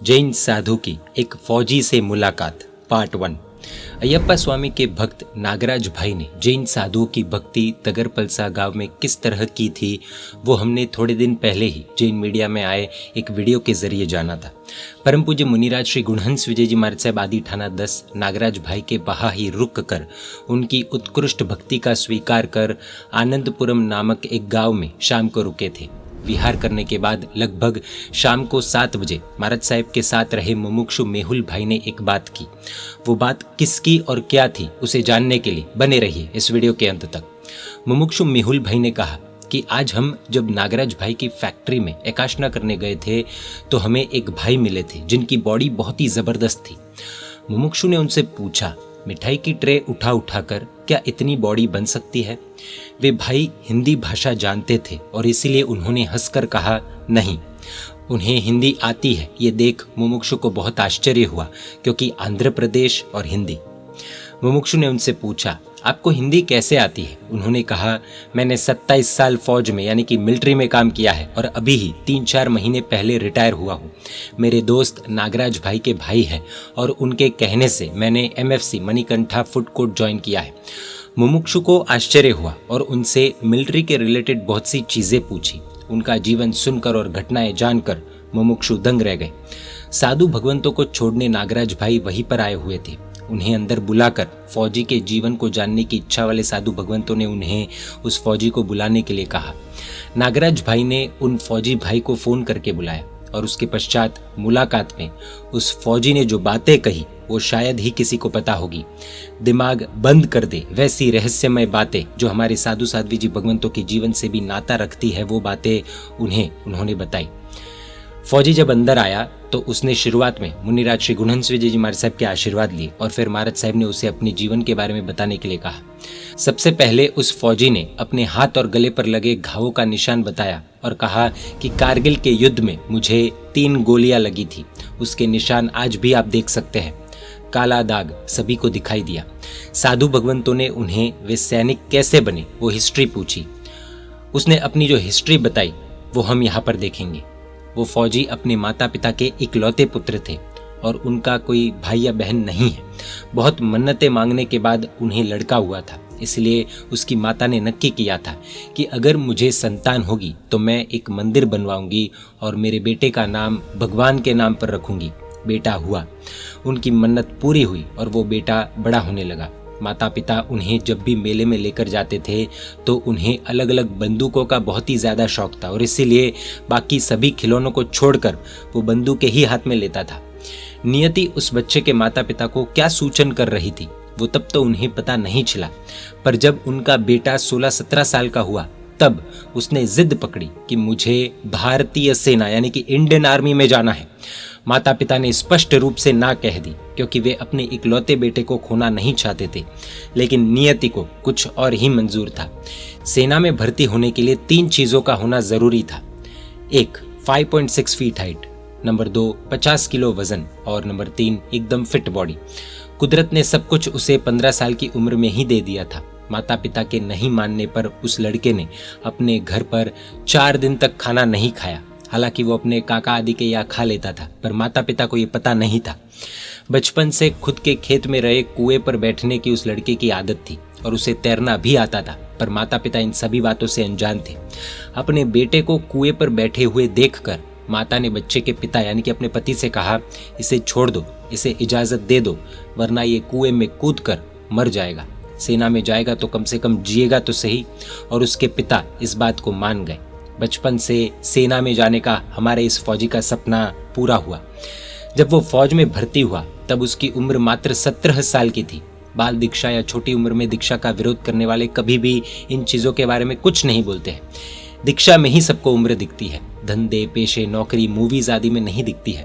जैन साधु की एक फौजी से मुलाकात पार्ट 1। अयप्पा स्वामी के भक्त नागराज भाई ने जैन साधुओं की भक्ति तगरपलसा गांव में किस तरह की थी वो हमने थोड़े दिन पहले ही जैन मीडिया में आए एक वीडियो के जरिए जाना था। परम पूज्य मुनिराज श्री गुणहंस विजय जी महाराज साहब आदि ठाना 10 नागराज भाई के वहाँ ही रुक कर उनकी उत्कृष्ट भक्ति का स्वीकार कर आनंदपुरम नामक एक गाँव में शाम को रुके थे। विहार करने के बाद लगभग शाम को 7 बजे महाराज साहब के साथ रहे मुमुक्षु मेहुल भाई ने एक बात की। वो बात किसकी और क्या थी उसे जानने के लिए बने रहिए इस वीडियो के अंत तक। मुमुक्षु मेहुल भाई ने कहा कि आज हम जब नागराज भाई की फैक्ट्री में एकाशना करने गए थे तो हमें एक भाई मिले थे जिनकी बॉडी बहुत ही जबरदस्त थी। मुमुक्षु ने उनसे पूछा, मिठाई की ट्रे उठा उठा कर क्या इतनी बॉडी बन सकती है? वे भाई हिंदी भाषा जानते थे और इसीलिए उन्होंने हंसकर कहा, नहीं, उन्हें हिंदी आती है। ये देख मुमुक्षु को बहुत आश्चर्य हुआ क्योंकि आंध्र प्रदेश और हिंदी। मुमुक्षु ने उनसे पूछा, आपको हिंदी कैसे आती है? उन्होंने कहा, मैंने 27 साल फौज में यानी कि मिलिट्री में काम किया है और अभी ही 3-4 महीने पहले रिटायर हुआ हूँ। मेरे दोस्त नागराज भाई के भाई हैं और उनके कहने से मैंने MFC Manikantha food court join किया है। मुमुक्षु को आश्चर्य हुआ और उनसे मिलिट्री के रिलेटेड बहुत सी चीज़ें पूछी। उनका जीवन सुनकर और घटनाएं जानकर मुमुक्षु दंग रह गए। साधु भगवंतों को छोड़ने नागराज भाई वहीं पर आए हुए थे। उन्हें अंदर बुलाकर फौजी के जीवन को जानने की इच्छा वाले साधु भगवंतों ने उन्हें उस फौजी को बुलाने के लिए कहा। नागराज भाई ने उन फौजी भाई को फ़ोन करके बुलाया और उसके पश्चात मुलाकात में उस फौजी ने जो बातें कही वो शायद ही किसी को पता होगी। दिमाग बंद कर दे वैसी रहस्यमय बातें जो हमारे साधु साध्वी जी भगवंतों के जीवन से भी नाता रखती है, वो बातें उन्होंने बताई। फौजी जब अंदर आया तो उसने शुरुआत में मुनिराज श्री गुणहंस विजय जी महाराज साहब के आशीर्वाद लिए और फिर महाराज साहब ने उसे अपने जीवन के बारे में बताने के लिए कहा। सबसे पहले उस फौजी ने अपने हाथ और गले पर लगे घावों का निशान बताया और कहा कि कारगिल के युद्ध में मुझे 3 गोलियां लगी थी, उसके निशान आज भी आप देख सकते हैं। काला दाग सभी को दिखाई दिया। साधु भगवंतों ने उन्हें वे सैनिक कैसे बने वो हिस्ट्री पूछी। उसने अपनी जो हिस्ट्री बताई वो हम यहाँ पर देखेंगे। वो फौजी अपने माता पिता के इकलौते पुत्र थे और उनका कोई भाई या बहन नहीं है। बहुत मन्नतें मांगने के बाद उन्हें लड़का हुआ था, इसलिए उसकी माता ने नक्की किया था कि अगर मुझे संतान होगी तो मैं एक मंदिर बनवाऊंगी और मेरे बेटे का नाम भगवान के नाम पर रखूंगी। बेटा हुआ, उनकी मन्नत पूरी हुई और वो बेटा बड़ा होने लगा। माता पिता उन्हें जब भी मेले में लेकर जाते थे तो उन्हें अलग अलग बंदूकों का बहुत ही ज़्यादा शौक था और इसीलिए बाकी सभी खिलौनों को छोड़कर वो बंदूकें ही हाथ में लेता था। नियति उस बच्चे के माता पिता को क्या सूचन कर रही थी वो तब तो उन्हें पता नहीं चला, पर जब उनका बेटा 16-17 साल का हुआ तब उसने जिद पकड़ी कि मुझे भारतीय सेना यानी कि इंडियन आर्मी में जाना है। माता पिता ने स्पष्ट रूप से ना कह दी क्योंकि वे अपने इकलौते बेटे को खोना नहीं चाहते थे, लेकिन नियति को कुछ और ही मंजूर था। सेना में भर्ती होने के लिए 3 चीज़ों का होना ज़रूरी था। 1, 5.6 फीट हाइट, नंबर 2, 50 किलो वजन और नंबर 3, एकदम फिट बॉडी। कुदरत ने सब कुछ उसे 15 साल की उम्र में ही दे दिया था। माता पिता के नहीं मानने पर उस लड़के ने अपने घर पर 4 दिन तक खाना नहीं खाया। हालांकि वो अपने काका आदि के यहाँ खा लेता था, पर माता पिता को ये पता नहीं था। बचपन से खुद के खेत में रहे कुएं पर बैठने की उस लड़के की आदत थी और उसे तैरना भी आता था, पर माता पिता इन सभी बातों से अनजान थे। अपने बेटे को कुएं पर बैठे हुए देखकर माता ने बच्चे के पिता यानी कि अपने पति से कहा, इसे छोड़ दो, इसे इजाज़त दे दो, वरना ये कुएं में कूद कर मर जाएगा। सेना में जाएगा तो कम से कम जिएगा तो सही। और उसके पिता इस बात को मान गए। बचपन से सेना में जाने का हमारे इस फौजी का सपना पूरा हुआ। जब वो फौज में भर्ती हुआ तब उसकी उम्र मात्र 17 साल की थी। बाल दीक्षा या छोटी उम्र में दीक्षा का विरोध करने वाले कभी भी इन चीज़ों के बारे में कुछ नहीं बोलते हैं। दीक्षा में ही सबको उम्र दिखती है, धंधे, पेशे, नौकरी, मूवीज आदि में नहीं दिखती है।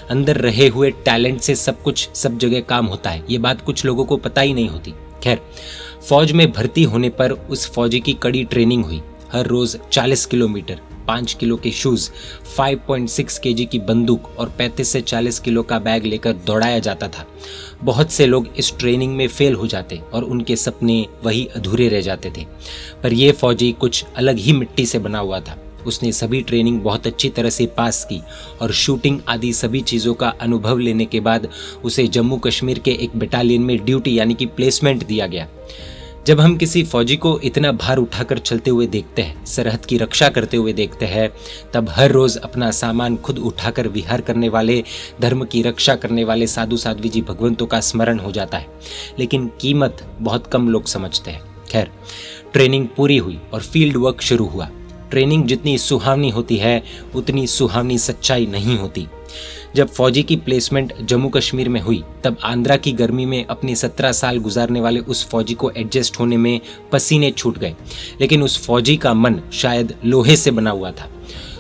अंदर रहे हुए टैलेंट से सब कुछ सब जगह काम होता है, ये बात कुछ लोगों को पता ही नहीं होती। खैर, फौज में भर्ती होने पर उस फौजी की कड़ी ट्रेनिंग हुई। हर रोज 40 किलोमीटर, 5 किलो के शूज, 5.6 केजी की बंदूक और 35 से 40 किलो का बैग लेकर दौड़ाया जाता था। बहुत से लोग इस ट्रेनिंग में फेल हो जाते और उनके सपने वही अधूरे रह जाते थे, पर यह फौजी कुछ अलग ही मिट्टी से बना हुआ था। उसने सभी ट्रेनिंग बहुत अच्छी तरह से पास की और शूटिंग आदि सभी चीज़ों का अनुभव लेने के बाद उसे जम्मू कश्मीर के एक बटालियन में ड्यूटी यानी कि प्लेसमेंट दिया गया। जब हम किसी फौजी को इतना भार उठाकर चलते हुए देखते हैं, सरहद की रक्षा करते हुए देखते हैं, तब हर रोज अपना सामान खुद उठाकर विहार करने वाले, धर्म की रक्षा करने वाले साधु साध्वी जी भगवंतों का स्मरण हो जाता है। लेकिन कीमत बहुत कम लोग समझते हैं। खैर, ट्रेनिंग पूरी हुई और फील्ड वर्क शुरू हुआ। ट्रेनिंग जितनी सुहावनी होती है उतनी सुहावनी सच्चाई नहीं होती। जब फौजी की प्लेसमेंट जम्मू कश्मीर में हुई तब आंध्रा की गर्मी में अपने 17 साल गुजारने वाले उस फौजी को एडजस्ट होने में पसीने छूट गए। लेकिन उस फौजी का मन शायद लोहे से बना हुआ था।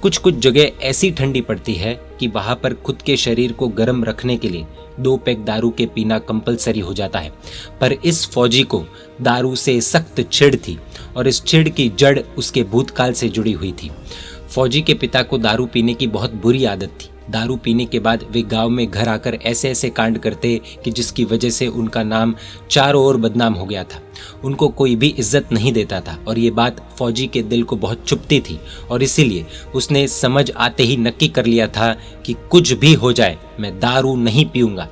कुछ कुछ जगह ऐसी ठंडी पड़ती है कि वहां पर खुद के शरीर को गर्म रखने के लिए 2 पैक दारू के पीना कंपलसरी हो जाता है। पर इस फौजी को दारू से सख्त चिढ़ थी और इस चिढ़ की जड़ उसके भूतकाल से जुड़ी हुई थी। फौजी के पिता को दारू पीने की बहुत बुरी आदत थी। दारू पीने के बाद वे गांव में घर आकर ऐसे ऐसे कांड करते कि जिसकी वजह से उनका नाम चारों ओर बदनाम हो गया था। उनको कोई भी इज्जत नहीं देता था और ये बात फौजी के दिल को बहुत चुभती थी और इसीलिए उसने समझ आते ही नक्की कर लिया था कि कुछ भी हो जाए मैं दारू नहीं पीऊंगा।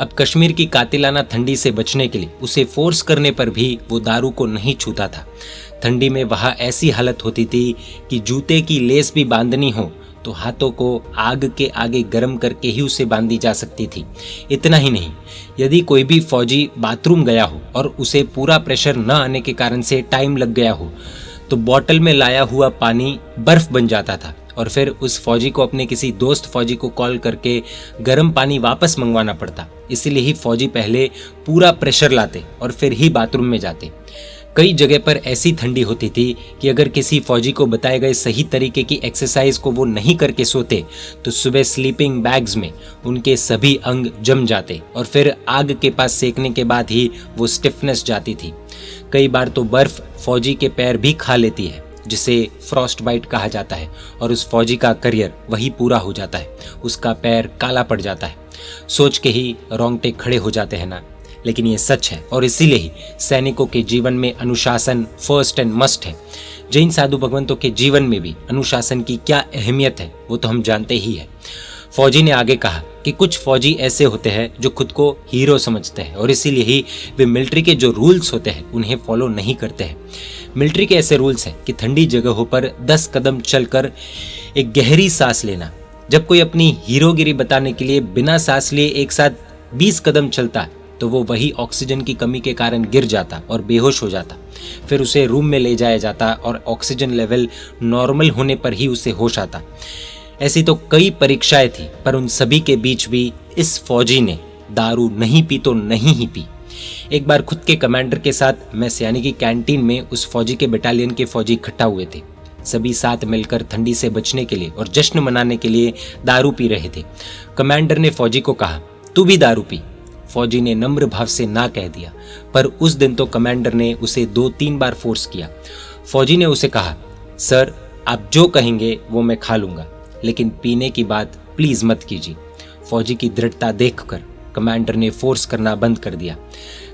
अब कश्मीर की कातिलाना ठंडी से बचने के लिए उसे फोर्स करने पर भी वो दारू को नहीं छूता था। ठंडी में वहां ऐसी हालत होती थी कि जूते की लेस भी बांधनी हो तो हाथों को आग के आगे गर्म करके ही उसे बांधी जा सकती थी। इतना ही नहीं, यदि कोई भी फौजी बाथरूम गया हो और उसे पूरा प्रेशर न आने के कारण से टाइम लग गया हो तो बॉटल में लाया हुआ पानी बर्फ बन जाता था और फिर उस फौजी को अपने किसी दोस्त फौजी को कॉल करके गर्म पानी वापस मंगवाना पड़ता। इसीलिए ही फौजी पहले पूरा प्रेशर लाते और फिर ही बाथरूम में जाते। कई जगह पर ऐसी ठंडी होती थी कि अगर किसी फौजी को बताए गए सही तरीके की एक्सरसाइज को वो नहीं करके सोते तो सुबह स्लीपिंग बैग्स में उनके सभी अंग जम जाते और फिर आग के पास सेकने के बाद ही वो स्टिफनेस जाती थी। कई बार तो बर्फ फौजी के पैर भी खा लेती है जिसे फ्रॉस्ट बाइट कहा जाता है और उस फौजी का करियर वही पूरा हो जाता है। उसका पैर काला पड़ जाता है। सोच के ही रोंगटे खड़े हो जाते हैं ना, लेकिन ये सच है और इसीलिए ही सैनिकों के जीवन में अनुशासन फर्स्ट एंड मस्ट है। जैन साधु भगवंतों के जीवन में भी अनुशासन की क्या अहमियत है वो तो हम जानते ही है। फौजी ने आगे कहा कि कुछ फौजी ऐसे होते हैं जो खुद को हीरो समझते हैं और इसीलिए ही वे मिलिट्री के जो रूल्स होते हैं उन्हें फॉलो नहीं करते हैं। मिलिट्री के ऐसे रूल्स हैं कि ठंडी जगहों पर 10 कदम चलकर एक गहरी सांस लेना। जब कोई अपनी हीरोगिरी बताने के लिए बिना सांस लिए एक साथ 20 कदम चलता है तो वो वही ऑक्सीजन की कमी के कारण गिर जाता और बेहोश हो जाता। फिर उसे रूम में ले जाया जाता और ऑक्सीजन लेवल नॉर्मल होने पर ही उसे होश आता। ऐसी तो कई परीक्षाएं थी पर उन सभी के बीच भी इस फौजी ने दारू नहीं पी तो नहीं ही पी। एक बार खुद के कमांडर के साथ मैं सैनिक की कैंटीन में उस फौजी के बटालियन के फौजी इकट्ठा हुए थे। सभी साथ मिलकर ठंडी से बचने के लिए और जश्न मनाने के लिए दारू पी रहे थे। कमांडर ने फौजी को कहा, तू भी दारू पी। फौजी ने नम्र भाव से ना कह दिया, पर उस दिन तो कमांडर ने उसे 2-3 बार फोर्स किया। फौजी ने उसे कहा, सर आप जो कहेंगे वो मैं खा लूंगा, लेकिन पीने की बात प्लीज मत कीजिए। फौजी की दृढ़ता देखकर कमांडर ने फोर्स करना बंद कर दिया।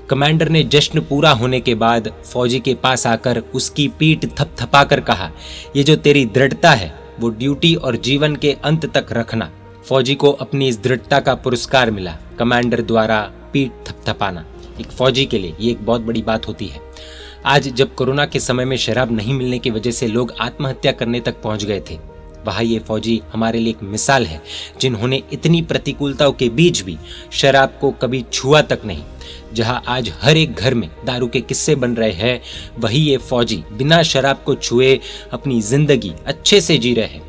कमांडर ने जश्न पूरा होने के बाद फौजी के पास आकर उसकी पीठ थपथपाकर कहा, ये जो तेरी दृढ़ता है वो ड्यूटी और जीवन के अंत तक रखना। फौजी को अपनी इस दृढ़ता का पुरस्कार मिला, कमांडर द्वारा पीठ थपथपाना। एक फौजी के लिए ये एक बहुत बड़ी बात होती है। आज जब कोरोना के समय में शराब नहीं मिलने की वजह से लोग आत्महत्या करने तक पहुंच गए थे, वहाँ ये फौजी हमारे लिए एक मिसाल है जिन्होंने इतनी प्रतिकूलताओं के बीच भी शराब को कभी छुआ तक नहीं। जहाँ आज हर एक घर में दारू के किस्से बन रहे हैं, वही ये फौजी बिना शराब को छुए अपनी जिंदगी अच्छे से जी रहे हैं।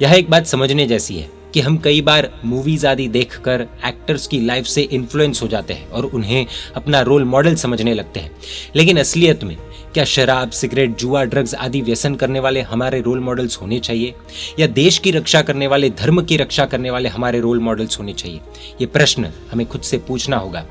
यह एक बात समझने जैसी है कि हम कई बार मूवीज आदि देखकर एक्टर्स की लाइफ से इन्फ्लुएंस हो जाते हैं और उन्हें अपना रोल मॉडल समझने लगते हैं, लेकिन असलियत में क्या शराब सिगरेट जुआ ड्रग्स आदि व्यसन करने वाले हमारे रोल मॉडल्स होने चाहिए या देश की रक्षा करने वाले धर्म की रक्षा करने वाले हमारे रोल मॉडल्स होने चाहिए? ये प्रश्न हमें खुद से पूछना होगा।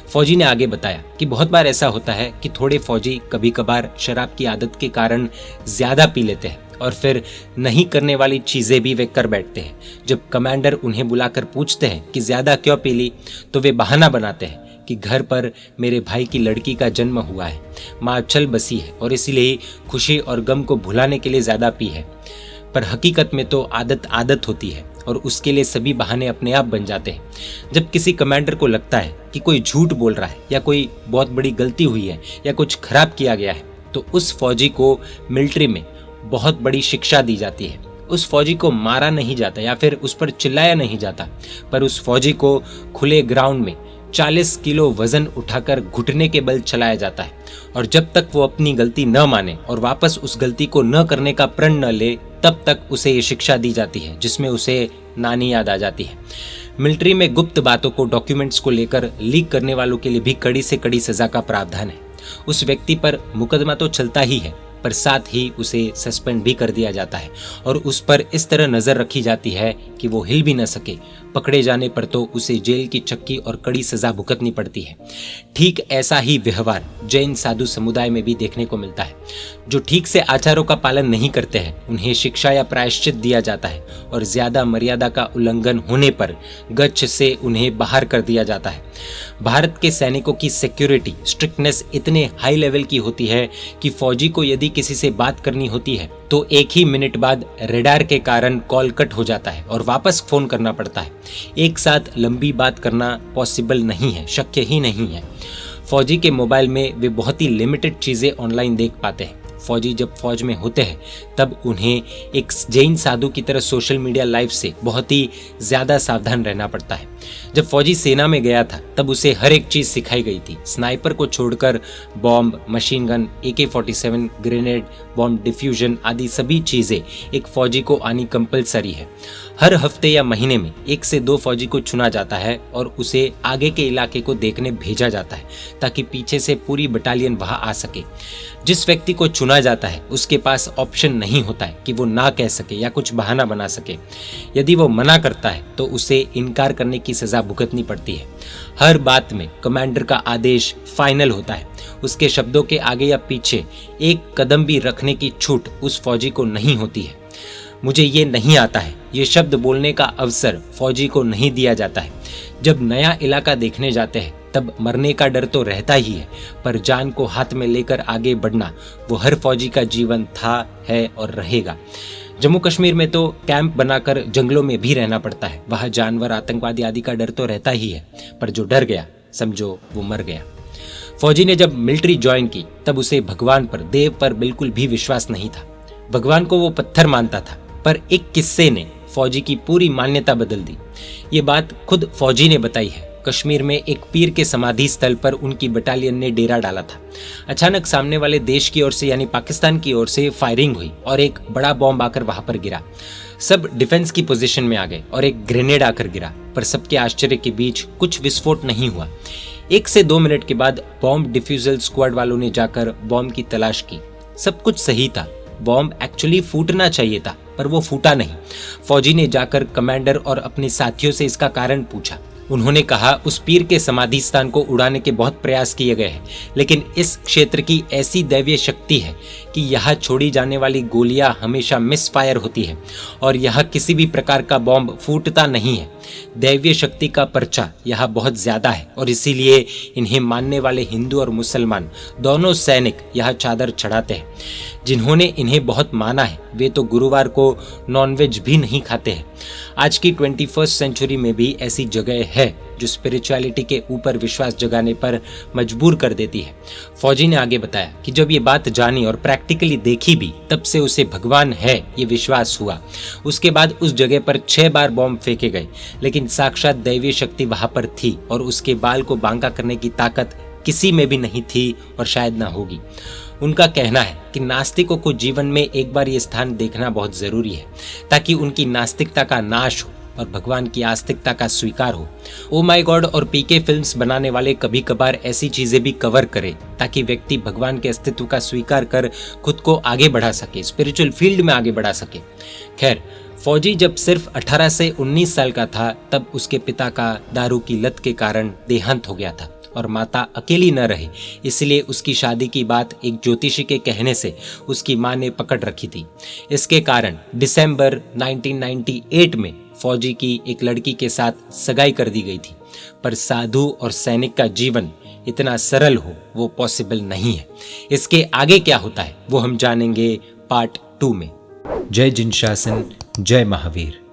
फौजी ने आगे बताया कि बहुत बार ऐसा होता है कि थोड़े फौजी कभी कभार शराब की आदत के कारण ज्यादा पी लेते हैं और फिर नहीं करने वाली चीजें भी वे कर बैठते हैं। जब कमांडर उन्हें बुलाकर पूछते हैं कि ज्यादा क्यों पी ली, तो वे बहाना बनाते हैं कि घर पर मेरे भाई की लड़की का जन्म हुआ है, माँ चल बसी है और इसीलिए खुशी और गम को भुलाने के लिए ज्यादा पी है। पर हकीकत में तो आदत आदत होती है और उसके लिए सभी बहाने अपने आप बन जाते हैं। जब किसी कमांडर को लगता है कि कोई झूठ बोल रहा है या कोई बहुत बड़ी गलती हुई है या कुछ खराब किया गया है, तो उस फौजी को मिलिट्री में बहुत बड़ी शिक्षा दी जाती है। उस फौजी को मारा नहीं जाता या फिर उस पर चिल्लाया नहीं जाता, पर उस फौजी को खुले ग्राउंड में 40 किलो वजन उठाकर घुटने के बल चलाया जाता है और जब तक वो अपनी गलती न माने और वापस उस गलती को न करने का प्रण न ले, तब तक उसे ये शिक्षा दी जाती है जिसमें उसे नानी याद आ जाती है। मिलिट्री में गुप्त बातों को, डॉक्यूमेंट्स को लेकर लीक करने वालों के लिए भी कड़ी से कड़ी सजा का प्रावधान है। उस व्यक्ति पर मुकदमा तो चलता ही है, पर साथ ही उसे सस्पेंड भी कर दिया जाता है और उस पर इस तरह नजर रखी जाती है कि वो हिल भी न सके। पकड़े जाने पर तो उसे जेल की चक्की और कड़ी सजा भुगतनी पड़ती है। ठीक ऐसा ही व्यवहार जैन साधु समुदाय में भी देखने को मिलता है। जो ठीक से आचारों का पालन नहीं करते हैं उन्हें शिक्षा या प्रायश्चित दिया जाता है और ज्यादा मर्यादा का उल्लंघन होने पर गच्छ से उन्हें बाहर कर दिया जाता है। भारत के सैनिकों की सिक्योरिटी स्ट्रिक्टनेस इतने हाई लेवल की होती है कि फौजी को यदि किसी से बात करनी होती है तो एक ही मिनट बाद रेडार के कारण कॉल कट हो जाता है और वापस फोन करना पड़ता है। एक साथ लंबी बात करना पॉसिबल नहीं है, शक्य ही नहीं है। फौजी के मोबाइल में वे बहुत ही लिमिटेड चीजें ऑनलाइन देख पाते हैं। फौजी जब फौज में होते हैं तब उन्हें एक जैन साधु की तरह सोशल मीडिया लाइफ से बहुत ही ज्यादा सावधान रहना पड़ता है। जब फौजी सेना में गया था तब उसे हर एक चीज सिखाई गई थी। स्नाइपर को छोड़कर bomb, machine gun, AK-47, grenade, bomb diffusion आदि सभी चीजें एक फौजी को आनी कंपलसरी है। हर हफ्ते या महीने में 1 से 2 फौजी को चुना जाता है और उसे आगे के इलाके को देखने भेजा जाता है ताकि पीछे से पूरी बटालियन वहां आ सके। जिस व्यक्ति को चुना जाता है उसके पास ऑप्शन नहीं होता है कि वो ना कह सके या कुछ बहाना बना सके। यदि वो मना करता है तो उसे इनकार करने की सजा भुगतनी पड़ती है। हर बात में कमांडर का आदेश फाइनल होता है। उसके शब्दों के आगे या पीछे एक कदम भी रखने की छूट उस फौजी को नहीं होती है। मुझे ये नहीं आता है, ये शब्द बोलने का अवसर फौजी को नहीं दिया जाता है। जब नया इलाका देखने जाते हैं तब मरने का डर तो रहता ही है, पर जान को हाथ में लेकर आगे बढ़ना वो हर फौजी का जीवन था, है और रहेगा। जम्मू कश्मीर में तो कैंप बनाकर जंगलों में भी रहना पड़ता है। वहाँ जानवर, आतंकवादी आदि का डर तो रहता ही है, पर जो डर गया समझो वो मर गया। फौजी ने जब मिलिट्री ज्वाइन की तब उसे भगवान पर, देव पर बिल्कुल भी विश्वास नहीं था। भगवान को वो पत्थर मानता था, पर एक किस्से ने फौजी की पूरी मान्यता बदल दी। ये बात खुद फौजी ने बताई है। कश्मीर में एक पीर के समाधि स्थल पर उनकी बटालियन ने डेरा डाला था। अचानक सामने वाले देश की ओर से यानी पाकिस्तान की ओर से फायरिंग हुई और एक बड़ा बॉम्ब आकर वहां पर गिरा। सब डिफेंस की पोजीशन में आ गए और एक ग्रेनेड आकर गिरा, पर सबके आश्चर्य के बीच कुछ विस्फोट नहीं हुआ। 1 से 2 मिनट के बाद बॉम्ब डिफ्यूजल स्क्वाड वालों ने जाकर बॉम्ब की तलाश की। सब कुछ सही था, बॉम्ब एक्चुअली फूटना चाहिए था, पर वो फूटा नहीं। फौजी ने जाकर कमांडर और अपने साथियों से इसका कारण पूछा। उन्होंने कहा उस पीर के समाधि स्थान को उड़ाने के बहुत प्रयास किए गए हैं, लेकिन इस क्षेत्र की ऐसी दैवीय शक्ति है कि यहाँ छोड़ी जाने वाली गोलियां हमेशा मिस फायर होती है और यहाँ किसी भी प्रकार का बॉम्ब फूटता नहीं है। दैवीय शक्ति का पर्चा यहाँ बहुत ज्यादा है और इसीलिए इन्हें मानने वाले हिंदू और मुसलमान दोनों सैनिक यहाँ चादर चढ़ाते हैं। जिन्होंने इन्हें बहुत माना है वे तो गुरुवार को नॉनवेज भी नहीं खाते हैं। आज की 21st सेंचुरी में भी ऐसी जगह है जो स्पिरिचुअलिटी के ऊपर विश्वास जगाने पर मजबूर कर देती है। फौजी ने आगे बताया कि जब ये बात जानी और प्रैक्टिकली देखी भी, तब से उसे भगवान है ये विश्वास हुआ। उसके बाद उस जगह पर 6 बार बॉम्ब फेंके गए, लेकिन साक्षात दैवीय शक्ति वहां पर थी और उसके बाल को बांका करने की ताकत किसी में भी नहीं थी और शायद ना होगी। उनका कहना है कि नास्तिकों को जीवन में एक बार ये स्थान देखना बहुत जरूरी है ताकि उनकी नास्तिकता का नाश हो और भगवान की आस्तिकता का स्वीकार हो। ओ माय गॉड और PK फिल्म्स बनाने वाले कभी कभार ऐसी चीजें भी कवर करें ताकि व्यक्ति भगवान के अस्तित्व का स्वीकार कर खुद को आगे बढ़ा सके, स्पिरिचुअल फील्ड में आगे बढ़ा सके। खैर, फौजी जब सिर्फ 18 से 19 साल का था तब उसके पिता का दारू की लत के कारण देहांत हो गया था और माता अकेली न रहे, इसलिए उसकी शादी की बात एक ज्योतिषी के कहने से उसकी मां ने पकड़ रखी थी। इसके कारण दिसंबर 1998 में फौजी की एक लड़की के साथ सगाई कर दी गई थी, पर साधु और सैनिक का जीवन इतना सरल हो वो पॉसिबल नहीं है। इसके आगे क्या होता है वो हम जानेंगे पार्ट 2 में। जय जिन शासन, जय महावीर।